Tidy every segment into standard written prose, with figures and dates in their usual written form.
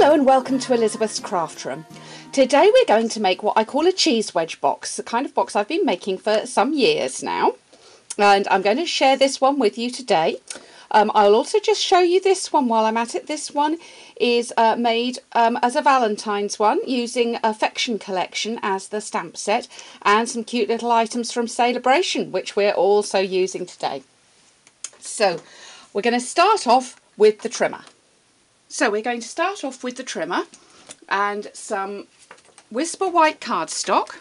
Hello and welcome to Elizabeth's Craft Room. Today we're going to make what I call a cheese wedge box, the kind of box I've been making for some years now. And I'm going to share this one with you today. I'll also just show you this one while I'm at it. This one is made as a Valentine's one using Affection Collection as the stamp set and some cute little items from Celebration, which we're also using today. So we're going to start off with the trimmer. So we're going to start off with the trimmer and some Whisper White cardstock.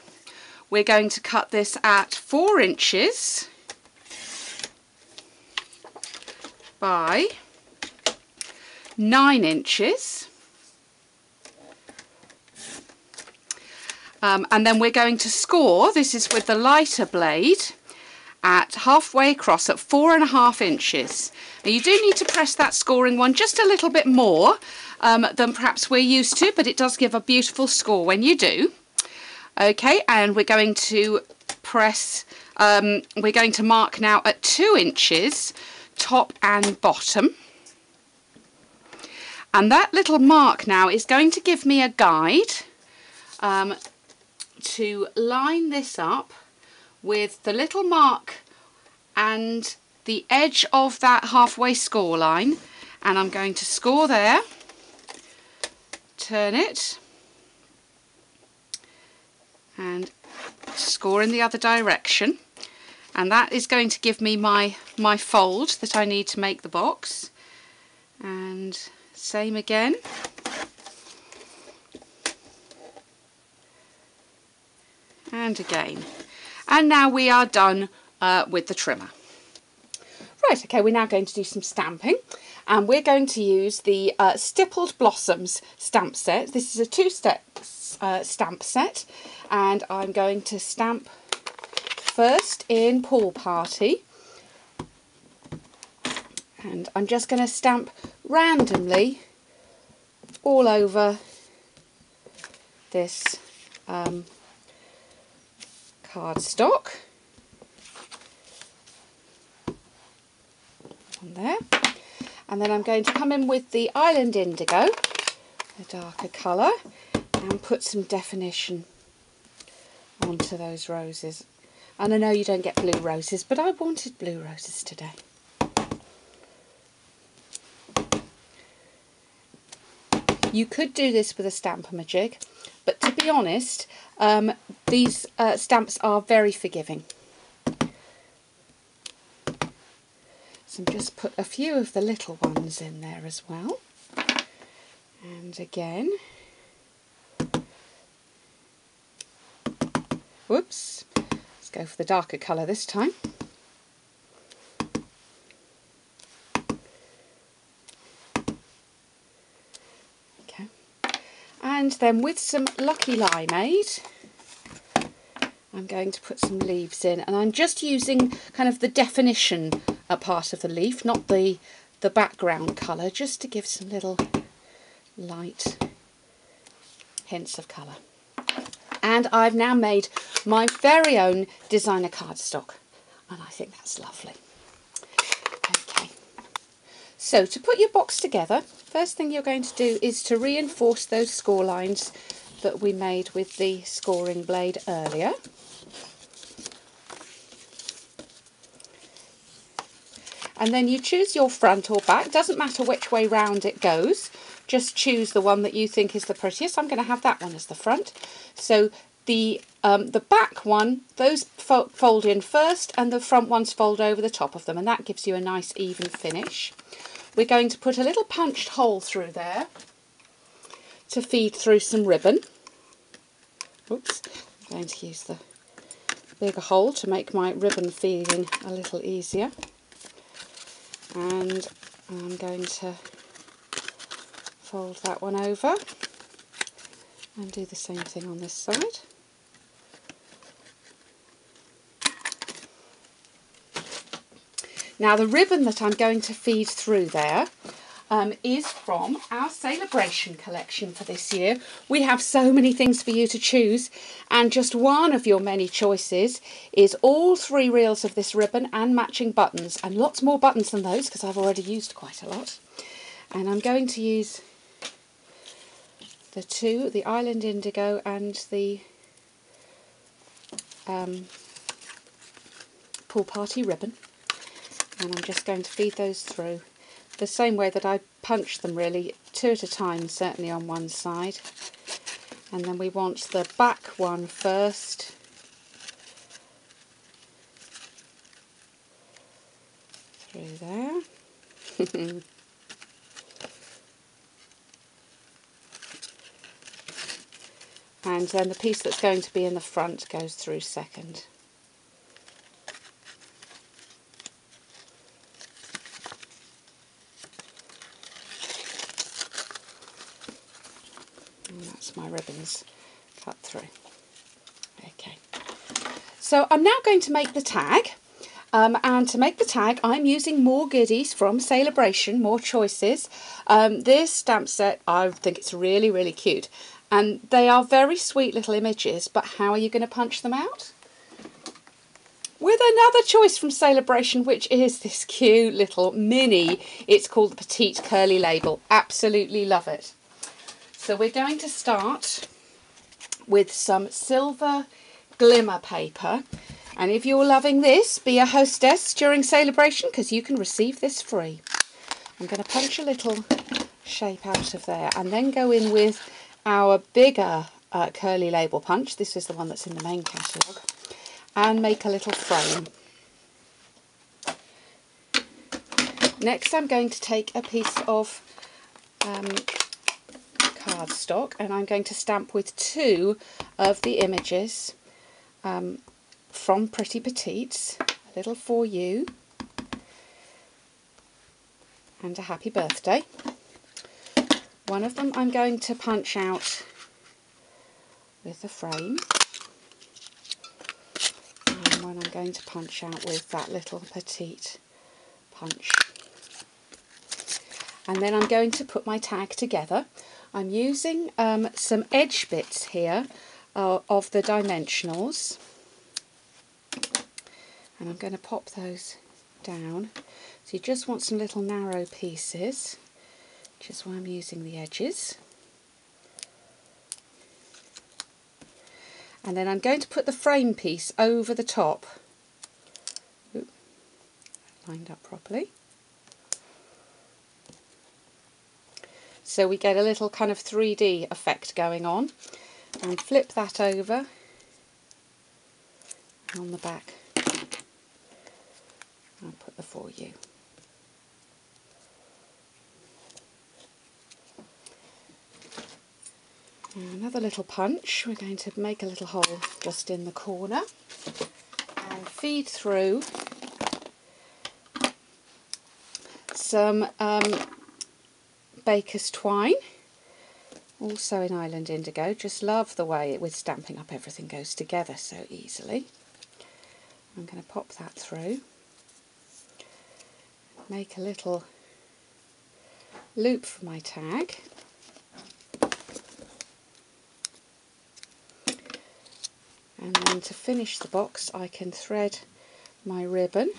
We're going to cut this at 4 inches by 9 inches. And then we're going to score, this is with the lighter blade, at halfway across at 4.5 inches. Now you do need to press that scoring one just a little bit more than perhaps we're used to, but it does give a beautiful score when you do. Okay, and we're going to press, we're going to mark now at 2 inches, top and bottom. And that little mark now is going to give me a guide to line this up with the little mark and the edge of that halfway score line, and I'm going to score there, turn it and score in the other direction, and that is going to give me my fold that I need to make the box. And same again, and again. And now we are done with the trimmer. Right, okay, we're now going to do some stamping, and we're going to use the Stippled Blossoms Stamp Set. This is a 2-step stamp set, and I'm going to stamp first in Pool Party, and I'm just going to stamp randomly all over this cardstock. On there, and then I'm going to come in with the Island Indigo, a darker colour, and put some definition onto those roses. And I know you don't get blue roses, but I wanted blue roses today. You could do this with a Stamp-A-Majig, but to be honest, these stamps are very forgiving. So just put a few of the little ones in there as well. And again, whoops, let's go for the darker colour this time. Okay, and then with some Lucky Limeade, I'm going to put some leaves in, and I'm just using kind of the definition part of the leaf, not the background colour, just to give some little light hints of colour. And I've now made my very own designer cardstock, and I think that's lovely. Okay, so to put your box together, first thing you're going to do is to reinforce those score lines that we made with the scoring blade earlier. And then you choose your front or back, doesn't matter which way round it goes, just choose the one that you think is the prettiest. I'm going to have that one as the front. So the back one, those fold in first, and the front ones fold over the top of them, and that gives you a nice even finish. We're going to put a little punched hole through there to feed through some ribbon. Oops, I'm going to use the bigger hole to make my ribbon feeding a little easier. And I'm going to fold that one over and do the same thing on this side. Now the ribbon that I'm going to feed through there is from our Celebration collection for this year. We have so many things for you to choose, and just one of your many choices is all 3 reels of this ribbon and matching buttons, and lots more buttons than those because I've already used quite a lot. And I'm going to use the two, the Island Indigo and the Pool Party ribbon, and I'm just going to feed those through the same way that I punch them, really, 2 at a time, certainly on one side. And then we want the back one first. Through there. And then the piece that's going to be in the front goes through second. And that's my ribbons cut through. Okay. So I'm now going to make the tag. And to make the tag, I'm using more goodies from Celebration, more choices. This stamp set, I think it's really, really cute. And they are very sweet little images, but how are you going to punch them out? With another choice from Celebration, which is this cute little mini. It's called the Petite Curly Label. Absolutely love it. So we're going to start with some silver glimmer paper. And if you're loving this, be a hostess during Celebration, because you can receive this free. I'm going to punch a little shape out of there and then go in with our bigger curly label punch. This is the one that's in the main catalogue. And make a little frame. Next I'm going to take a piece of cardstock and I'm going to stamp with 2 of the images from Pretty Petites, a little for you and a happy birthday. One of them I'm going to punch out with the frame, and one I'm going to punch out with that little petite punch. And then I'm going to put my tag together. I'm using some edge bits here of the dimensionals, and I'm going to pop those down. So you just want some little narrow pieces, which is why I'm using the edges. And then I'm going to put the frame piece over the top. Ooh, lined up properly. So we get a little kind of 3D effect going on. And flip that over. And on the back, I'll put the for you. Another little punch. We're going to make a little hole just in the corner and feed through some baker's twine, also in Island Indigo. Just love the way with Stampin' Up everything goes together so easily. I'm going to pop that through, make a little loop for my tag. And then to finish the box I can thread my ribbon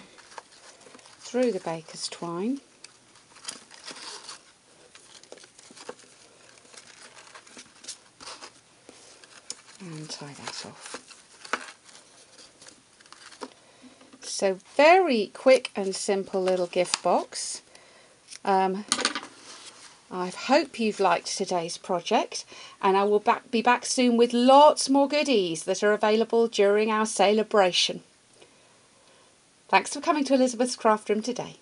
through the baker's twine and tie that off. So very quick and simple little gift box. I hope you've liked today's project, and I will be back soon with lots more goodies that are available during our celebration. Thanks for coming to Elizabeth's Craft Room today.